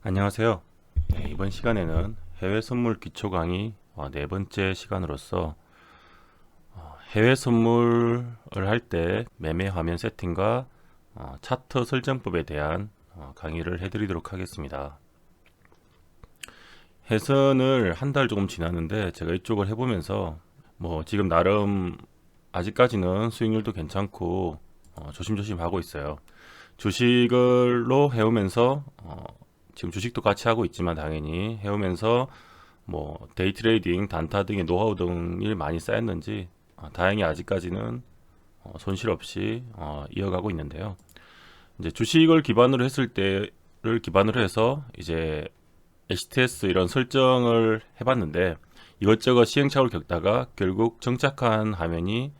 안녕하세요. 이번 시간에는 해외 선물 기초 강의 네 번째 시간으로서 해외 선물을 할 때 매매 화면 세팅과 차트 설정법에 대한 강의를 해드리도록 하겠습니다. 해선을 한 달 조금 지났는데 제가 이쪽을 해보면서 지금 나름 아직까지는 수익률도 괜찮고 조심조심 하고 있어요. 주식을로 해오면서 지금 주식도 같이 하고 있지만 당연히 해오면서 데이 트레이딩, 단타 등의 노하우 등이 많이 쌓였는지 다행히 아직까지는 손실 없이 이어가고 있는데요. 이제 주식을 기반으로 했을 때를 기반으로 해서 이제 HTS 이런 설정을 해봤는데 이것저것 시행착오를 겪다가 결국 정착한 화면이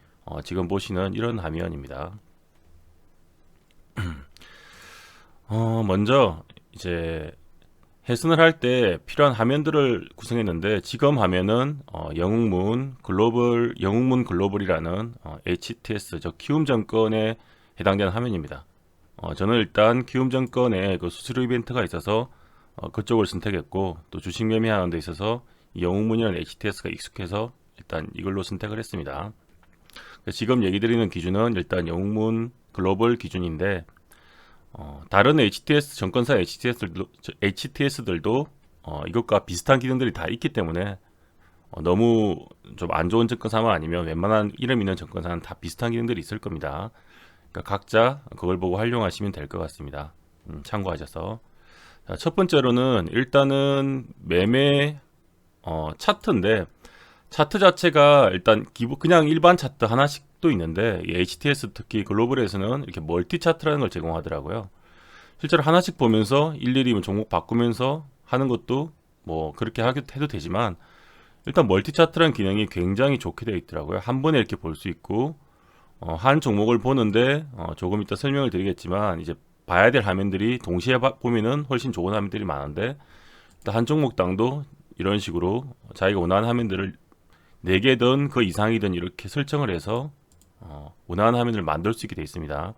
지금 보시는 이런 화면입니다. 먼저 이제 해선을 할 때 필요한 화면들을 구성했는데 지금 화면은 영웅문 글로벌이라는 HTS 저 키움 정권에 해당되는 화면입니다. 저는 일단 키움 정권에 그 수수료 이벤트가 있어서 그쪽을 선택했고 또 주식 매매하는 데 있어서 이 영웅문이라는 HTS가 익숙해서 일단 이걸로 선택을 했습니다. 지금 얘기 드리는 기준은 일단 영웅문 글로벌 기준인데 다른 HTS 정권사 HTS들도 이것과 비슷한 기능들이 다 있기 때문에 너무 좀 안 좋은 정권사만 아니면 웬만한 이름 있는 정권사는 다 비슷한 기능들이 있을 겁니다. 그러니까 각자 그걸 보고 활용하시면 될 것 같습니다. 참고하셔서 자, 첫 번째로는 일단은 매매 차트인데 차트 자체가 일단 그냥 일반 차트 하나씩도 있는데 이 HTS 특히 글로벌에서는 이렇게 멀티 차트라는 걸 제공하더라고요. 실제로 하나씩 보면서 일일이 종목 바꾸면서 하는 것도 그렇게 해도 되지만 일단 멀티 차트라는 기능이 굉장히 좋게 되어 있더라고요. 한 번에 이렇게 볼 수 있고 한 종목을 보는데 조금 이따 설명을 드리겠지만 이제 봐야 될 화면들이 동시에 보면은 훨씬 좋은 화면들이 많은데 한 종목당도 이런 식으로 자기가 원하는 화면들을 4개든 그 이상이든 이렇게 설정을 해서 원하는 화면을 만들 수 있게 되어 있습니다.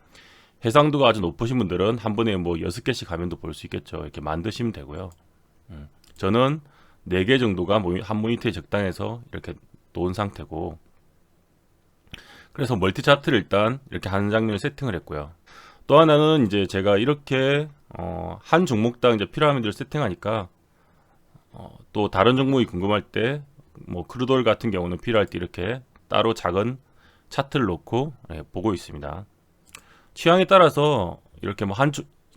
해상도가 아주 높으신 분들은 한 번에 6개씩 화면도 볼 수 있겠죠. 이렇게 만드시면 되고요. 저는 4개 정도가 한 모니터에 적당해서 이렇게 놓은 상태고 그래서 멀티 차트를 일단 이렇게 한 장면을 세팅을 했고요. 또 하나는 이제 제가 이렇게 한 종목당 이제 필요한 화면들을 세팅하니까 또 다른 종목이 궁금할 때 크루돌 같은 경우는 필요할 때 이렇게 따로 작은 차트를 놓고 보고 있습니다. 취향에 따라서 이렇게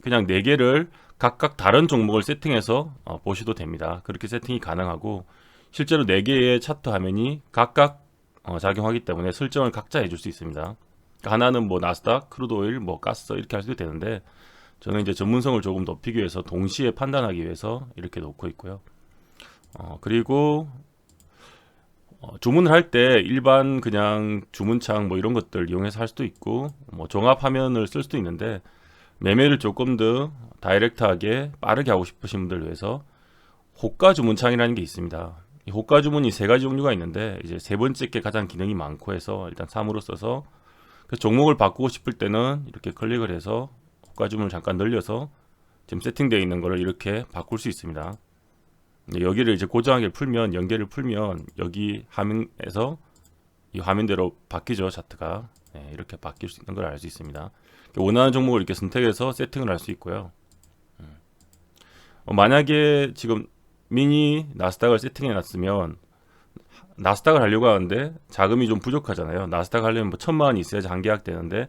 그냥 4개를 각각 다른 종목을 세팅해서 보셔도 됩니다. 그렇게 세팅이 가능하고 실제로 4개의 차트 화면이 각각 작용하기 때문에 설정을 각자 해줄 수 있습니다. 그러니까 하나는 나스닥, 크루드오일, 가스 이렇게 할 수도 되는데 저는 이제 전문성을 조금 높이기 위해서 동시에 판단하기 위해서 이렇게 놓고 있고요. 그리고 주문을 할 때 일반 그냥 주문창 이런 것들 이용해서 할 수도 있고 종합 화면을 쓸 수도 있는데 매매를 조금 더 다이렉트하게 빠르게 하고 싶으신 분들 위해서 호가 주문창이라는 게 있습니다. 이 호가 주문이 3가지 종류가 있는데 이제 세 번째 게 가장 기능이 많고 해서 일단 3으로 써서 그 종목을 바꾸고 싶을 때는 이렇게 클릭을 해서 호가 주문을 잠깐 늘려서 지금 세팅되어 있는 거를 이렇게 바꿀 수 있습니다. 여기를 이제 고정하게 풀면 연계를 풀면 여기 화면에서 이 화면대로 바뀌죠. 차트가 이렇게 바뀔 수 있는 걸 알 수 있습니다. 원하는 종목을 이렇게 선택해서 세팅을 할 수 있고요. 만약에 지금 미니 나스닥을 세팅해 놨으면 나스닥을 하려고 하는데 자금이 좀 부족하잖아요. 나스닥 하려면 1,000만 원 있어야지 한 계약 되는데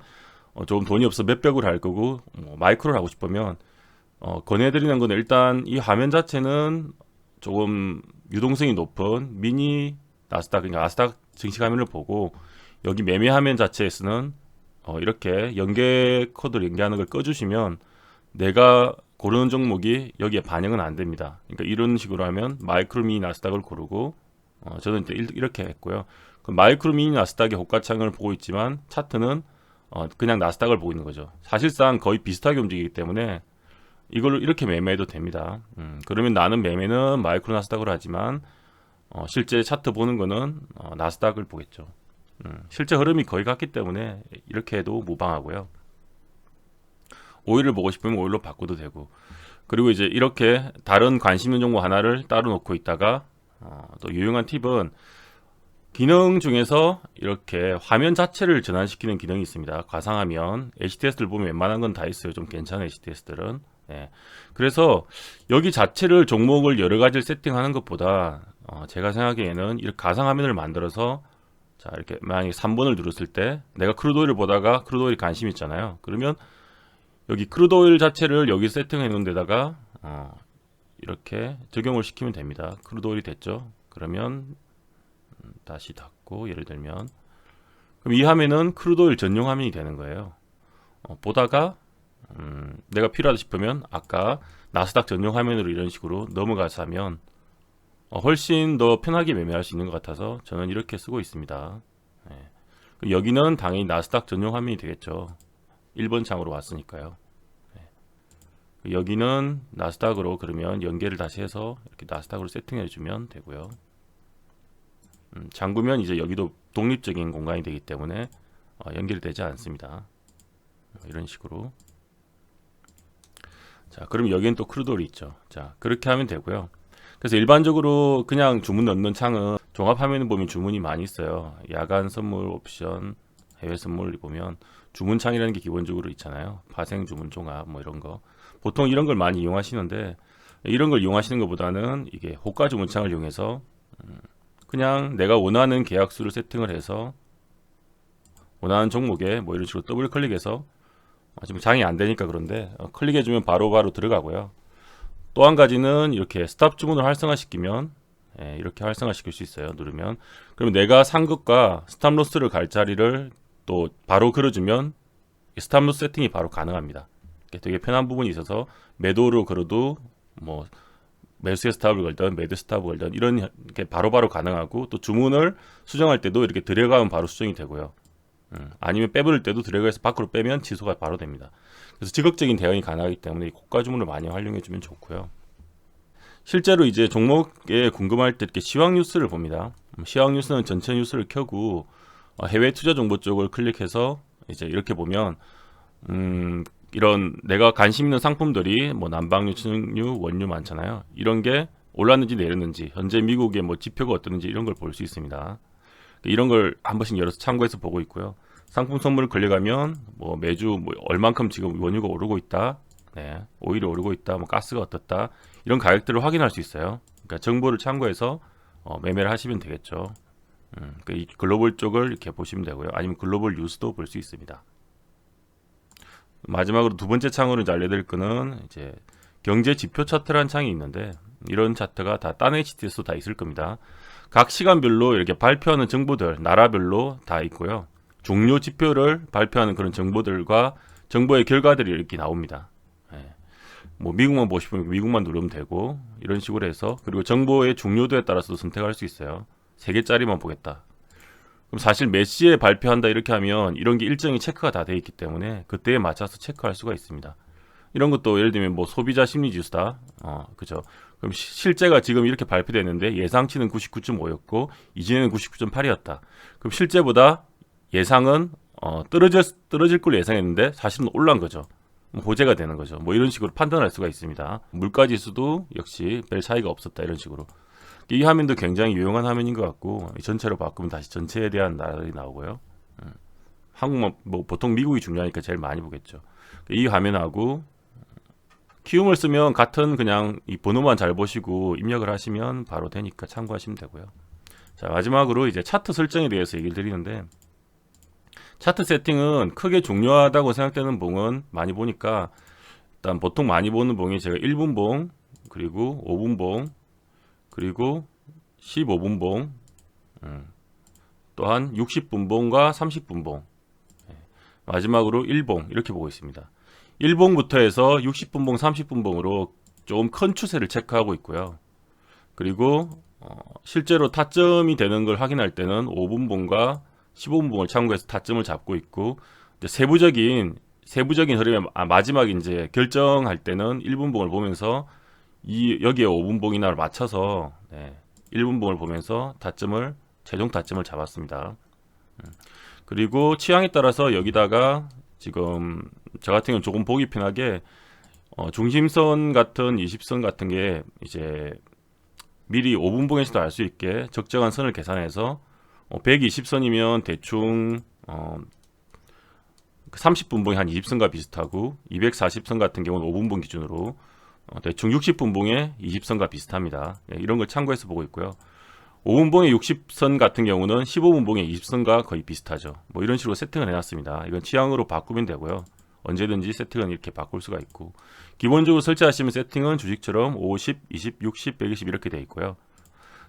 조금 돈이 없어 몇백을 할 거고 마이크로를 하고 싶으면 권해드리는 거는 일단 이 화면 자체는 조금 유동성이 높은 미니 나스닥, 그러니까 나스닥 증시 화면을 보고 여기 매매 화면 자체에서는 이렇게 연계 코드를 연계하는 걸 꺼주시면 내가 고르는 종목이 여기에 반영은 안 됩니다. 그러니까 이런 식으로 하면 마이크로 미니 나스닥을 고르고 저는 이렇게 했고요. 그 마이크로 미니 나스닥의 호가창을 보고 있지만 차트는 그냥 나스닥을 보고 있는 거죠. 사실상 거의 비슷하게 움직이기 때문에 이걸 이렇게 매매해도 됩니다. 그러면 나는 매매는 마이크로 나스닥으로 하지만 실제 차트 보는 거는 나스닥을 보겠죠. 실제 흐름이 거의 같기 때문에 이렇게 해도 무방하고요. 오일을 보고 싶으면 오일로 바꿔도 되고 그리고 이제 이렇게 다른 관심 있는 정보 하나를 따로 놓고 있다가 또 유용한 팁은 기능 중에서 이렇게 화면 자체를 전환시키는 기능이 있습니다. 가상화면, HTS들 보면 웬만한 건 다 있어요. 좀 괜찮은 HTS들은. 예. 그래서 여기 자체를 종목을 여러 가지를 세팅하는 것보다 제가 생각하기에는 이렇게 가상화면을 만들어서 자 이렇게 만약에 3번을 누르실 때 내가 크루드오일을 보다가 크루드오일 관심 있잖아요. 그러면 여기 크루드오일 자체를 여기 세팅해 놓은 데다가 이렇게 적용을 시키면 됩니다. 크루드오일이 됐죠. 그러면 다시 닫고 예를 들면 그럼 이 화면은 크루드오일 전용 화면이 되는 거예요. 보다가 내가 필요하다 싶으면 아까 나스닥 전용 화면으로 이런 식으로 넘어가서 하면 훨씬 더 편하게 매매할 수 있는 것 같아서 저는 이렇게 쓰고 있습니다. 네. 여기는 당연히 나스닥 전용 화면이 되겠죠. 1번 창으로 왔으니까요. 네. 여기는 나스닥으로 그러면 연계를 다시 해서 이렇게 나스닥으로 세팅해 주면 되고요. 잠그면 이제 여기도 독립적인 공간이 되기 때문에 연결되지 않습니다. 이런 식으로. 자, 그럼 여기는 또 크루드오일이 있죠. 자, 그렇게 하면 되고요. 그래서 일반적으로 그냥 주문 넣는 창은 종합화면을 보면 주문이 많이 있어요. 야간 선물 옵션, 해외 선물 보면 주문창이라는 게 기본적으로 있잖아요. 파생 주문 종합 뭐 이런 거. 보통 이런 걸 많이 이용하시는데 이런 걸 이용하시는 것보다는 이게 호가 주문창을 이용해서 그냥 내가 원하는 계약수를 세팅을 해서 원하는 종목에 뭐 이런 식으로 더블 클릭해서 지금 장이 안 되니까 그런데 클릭해주면 바로바로 들어가고요. 또 한 가지는 이렇게 스탑 주문을 활성화시키면 이렇게 활성화시킬 수 있어요. 누르면 그러면 내가 산 것과 스탑 로스를 갈 자리를 또 바로 걸어주면 스탑 로스 세팅이 바로 가능합니다. 되게 편한 부분이 있어서 매도로 걸어도 뭐 매수의 스탑을 걸든 매도 스탑을 걸든 이런 게 바로바로 가능하고 또 주문을 수정할 때도 이렇게 들어가면 바로 수정이 되고요. 아니면 빼버릴 때도 들어가서 밖으로 빼면 취소가 바로 됩니다. 그래서 즉각적인 대응이 가능하기 때문에 고가 주문을 많이 활용해 주면 좋고요. 실제로 이제 종목에 궁금할 때 이렇게 시황 뉴스를 봅니다. 시황 뉴스는 전체 뉴스를 켜고 해외 투자 정보 쪽을 클릭해서 이제 이렇게 보면 이런 내가 관심 있는 상품들이 뭐 난방유, 천연유, 원유 많잖아요. 이런 게 올랐는지 내렸는지, 현재 미국의 뭐 지표가 어떠는지 이런 걸 볼 수 있습니다. 이런 걸 한 번씩 열어서 참고해서 보고 있고요. 상품 선물을 걸려가면 뭐 매주 뭐 얼만큼 지금 원유가 오르고 있다, 네, 오일이 오르고 있다, 뭐 가스가 어떻다 이런 가격들을 확인할 수 있어요. 그러니까 정보를 참고해서 매매를 하시면 되겠죠. 이 글로벌 쪽을 이렇게 보시면 되고요. 아니면 글로벌 뉴스도 볼 수 있습니다. 마지막으로 두 번째 창으로 이제 알려드릴 거는 이제 경제 지표 차트라는 창이 있는데 이런 차트가 다 딴 HTS도 다 있을 겁니다. 각 시간별로 이렇게 발표하는 정보들 나라별로 다 있고요. 종료 지표를 발표하는 그런 정보들과 정보의 결과들이 이렇게 나옵니다. 뭐 미국만 보시면 미국만 누르면 되고 이런 식으로 해서 그리고 정보의 중요도에 따라서 선택할 수 있어요. 3개짜리만 보겠다. 그럼 사실 몇 시에 발표한다 이렇게 하면 이런 게 일정이 체크가 다 돼 있기 때문에 그때에 맞춰서 체크할 수가 있습니다. 이런 것도 예를 들면 뭐 소비자 심리 지수다. 그죠. 그럼 실제가 지금 이렇게 발표됐는데 예상치는 99.5였고 이전에는 99.8이었다. 그럼 실제보다 예상은 떨어질 걸 예상했는데 사실은 올라간 거죠. 호재가 되는 거죠. 뭐 이런 식으로 판단할 수가 있습니다. 물가 지수도 역시 별 차이가 없었다 이런 식으로. 이 화면도 굉장히 유용한 화면인 것 같고 전체로 바꾸면 다시 전체에 대한 나라들이 나오고요. 한국만 뭐 보통 미국이 중요하니까 제일 많이 보겠죠. 이 화면하고 키움을 쓰면 같은 그냥 이 번호만 잘 보시고 입력을 하시면 바로 되니까 참고하시면 되고요. 자, 마지막으로 이제 차트 설정에 대해서 얘기를 드리는데 차트 세팅은 크게 중요하다고 생각되는 봉은 많이 보니까 일단 보통 많이 보는 봉이 제가 1분 봉 그리고 5분 봉 그리고 15분 봉 또한 60분 봉과 30분 봉 마지막으로 1봉 이렇게 보고 있습니다. 1봉부터 해서 60분 봉 30분 봉으로 좀 큰 추세를 체크하고 있고요. 그리고 실제로 타점이 되는 걸 확인할 때는 5분 봉과 15분 봉을 참고해서 타점을 잡고 있고 이제 세부적인 흐름의 마지막 이제 결정할 때는 1분 봉을 보면서 여기에 5분 봉이나 맞춰서 1분 봉을 보면서 최종 타점을 잡았습니다. 그리고 취향에 따라서 여기다가 지금 저 같은 경우는 조금 보기 편하게 중심선 같은 20선 같은 게 이제 미리 5분봉에서도 알 수 있게 적정한 선을 계산해서 120선이면 대충 30분봉이 한 20선과 비슷하고 240선 같은 경우는 5분봉 기준으로 대충 60분봉에 20선과 비슷합니다. 예, 이런 걸 참고해서 보고 있고요. 5분봉의 60선 같은 경우는 15분봉의 20선과 거의 비슷하죠. 뭐 이런 식으로 세팅을 해놨습니다. 이건 취향으로 바꾸면 되고요. 언제든지 세팅은 이렇게 바꿀 수가 있고 기본적으로 설치하시면 세팅은 주식처럼 50, 20, 60, 120 이렇게 되어 있고요.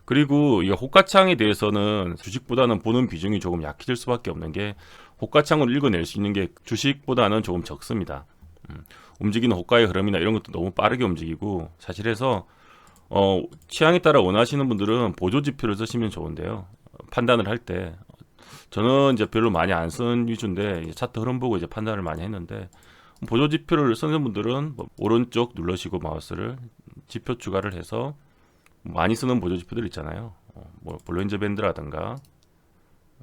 그리고 이 호가창에 대해서는 주식보다는 보는 비중이 조금 약해질 수밖에 없는 게 호가창으로 읽어낼 수 있는 게 주식보다는 조금 적습니다. 움직이는 호가의 흐름이나 이런 것도 너무 빠르게 움직이고 사실해서 취향에 따라 원하시는 분들은 보조지표를 쓰시면 좋은데요. 판단을 할 때 저는 이제 별로 많이 안 쓴 위주인데 차트 흐름 보고 이제 판단을 많이 했는데 보조지표를 쓰는 분들은 뭐 오른쪽 눌러시고 마우스를 지표 추가를 해서 많이 쓰는 보조지표들 있잖아요. 뭐 볼린저 밴드라든가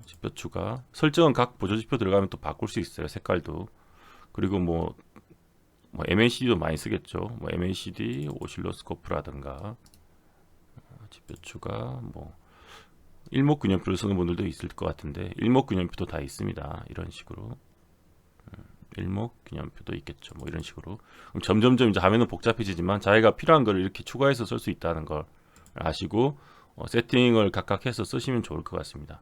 지표 추가 설정은 각 보조지표 들어가면 또 바꿀 수 있어요. 색깔도. 그리고 뭐 MACD도 많이 쓰겠죠. 뭐 MACD, 오실로스코프라든가 지표 추가, 뭐 일목균형표를 쓰는 분들도 있을 것 같은데 일목균형표도 다 있습니다. 이런 식으로 일목균형표도 있겠죠. 뭐 이런 식으로 그럼 점점점 이제 화면은 복잡해지지만 자기가 필요한 걸 이렇게 추가해서 쓸 수 있다는 걸 아시고 세팅을 각각 해서 쓰시면 좋을 것 같습니다.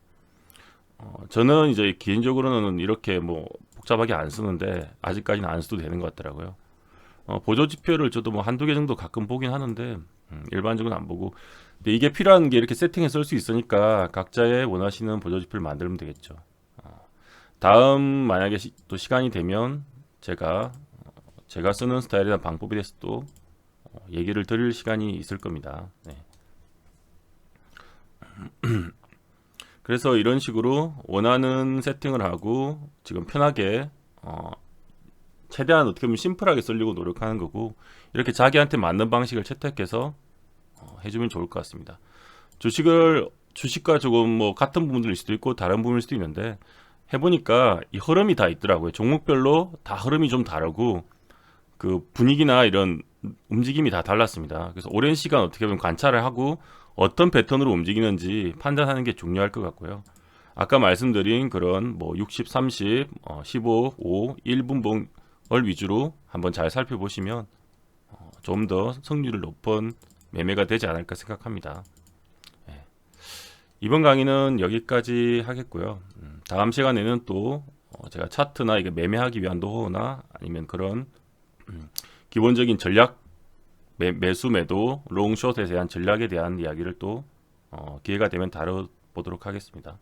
저는 이제 개인적으로는 이렇게 뭐 복잡하게 안 쓰는데 아직까지는 안 써도 되는 것 같더라고요. 보조 지표를 저도 뭐 한두 개 정도 가끔 보긴 하는데 일반적으로는 안 보고 근데 이게 필요한 게 이렇게 세팅해 쓸 수 있으니까 각자의 원하시는 보조 지표를 만들면 되겠죠. 다음 만약에 또 시간이 되면 제가 쓰는 스타일이나 방법에 대해서 또 얘기를 드릴 시간이 있을 겁니다. 네. 그래서 이런 식으로 원하는 세팅을 하고 지금 편하게 최대한 어떻게 보면 심플하게 쓰려고 노력하는 거고 이렇게 자기한테 맞는 방식을 채택해서 해주면 좋을 것 같습니다. 주식과 조금 뭐 같은 부분들일 수도 있고 다른 부분일 수도 있는데 해보니까 이 흐름이 다 있더라고요. 종목별로 다 흐름이 좀 다르고 그 분위기나 이런 움직임이 다 달랐습니다. 그래서 오랜 시간 어떻게 보면 관찰을 하고 어떤 패턴으로 움직이는지 판단하는 게 중요할 것 같고요. 아까 말씀드린 그런 뭐 60, 30, 15, 5, 1분봉을 위주로 한번 잘 살펴보시면 좀 더 성률을 높은 매매가 되지 않을까 생각합니다. 네. 이번 강의는 여기까지 하겠고요. 다음 시간에는 또 제가 차트나 이게 매매하기 위한 노하우나 아니면 그런 기본적인 전략 매수 매도 롱숏에 대한 전략에 대한 이야기를 또 기회가 되면 다뤄보도록 하겠습니다.